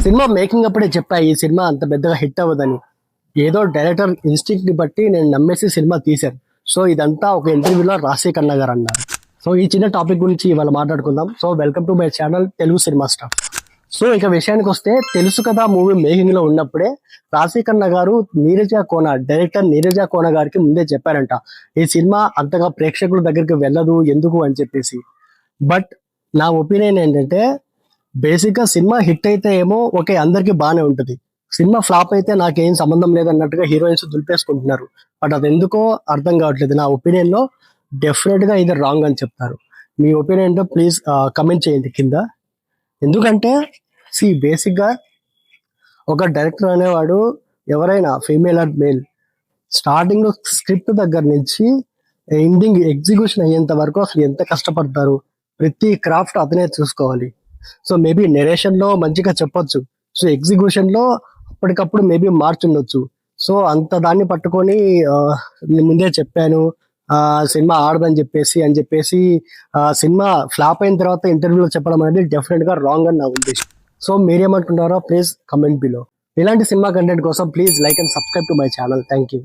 Cinema making అప్పుడే చెప్పా ఈ సినిమా అంత పెద్దగా హిట్ అవ్వదని. ఏదో డైరెక్టర్ ఇన్స్టింక్ట్ ని బట్టి నేను నమ్మేసి సినిమా తీశాను. సో ఇదంతా ఒక ఇంటర్వ్యూలో రాశి ఖన్నా గారు అన్నారు. సో ఈ చిన్న టాపిక్ గురించి ఇవాళ మాట్లాడుకుందాం. So welcome to my channel Telugu cinema star. So ఇక విషయానికి వస్తే, తెలుసు కదా మూవీ మేకింగ్ లో ఉన్నప్పుడే రాశి ఖన్నా గారు డైరెక్టర్ నీరజ కోన గారికి ముందే చెప్పారంట, ఈ సినిమా అంతగా ప్రేక్షకుల దగ్గరికి వెళ్ళదు ఎందుకు అని చెప్పేసి. బట్ నా ఒపీనియన్ ఏంటంటే, బేసిక్ గా సినిమా హిట్ అయితే ఏమో ఓకే, అందరికి బాగానే ఉంటది. సినిమా ఫ్లాప్ అయితే నాకేం సంబంధం లేదన్నట్టుగా హీరోయిన్స్ దులిపేసుకుంటున్నారు. బట్ అది ఎందుకో అర్థం కావట్లేదు. నా ఒపీనియన్ లో డెఫినెట్ గా ఇది రాంగ్ అని చెప్తారు. మీ ఒపీనియన్ తో ప్లీజ్ కమెంట్ చేయండి కింద. ఎందుకంటే బేసిక్ గా ఒక డైరెక్టర్ అనేవాడు, ఎవరైనా ఫీమేల్ ఆర్ మేల్, స్టార్టింగ్ లో స్క్రిప్ట్ దగ్గర నుంచి ఎండింగ్ ఎగ్జిక్యూషన్ అయ్యేంత వరకు అసలు ఎంత కష్టపడతారు. ప్రతి క్రాఫ్ట్ అతనే చూసుకోవాలి. సో మేబీ నెరేషన్ లో మంచిగా చెప్పొచ్చు, సో ఎగ్జిక్యూషన్ లో అప్పటికప్పుడు మేబీ మార్చుండొచ్చు. సో అంత దాన్ని పట్టుకొని నేను ముందే చెప్పాను సినిమా ఆడదని చెప్పేసి సినిమా ఫ్లాప్ అయిన తర్వాత ఇంటర్వ్యూలో చెప్పడం అనేది డెఫినెట్ గా రాంగ్ అని నా ఉద్దేశం. సో మీరేమంటున్నారో ప్లీజ్ కమెంట్ బిలో. ఇలాంటి సినిమా కంటెంట్ కోసం please like and subscribe to my channel. Thank you.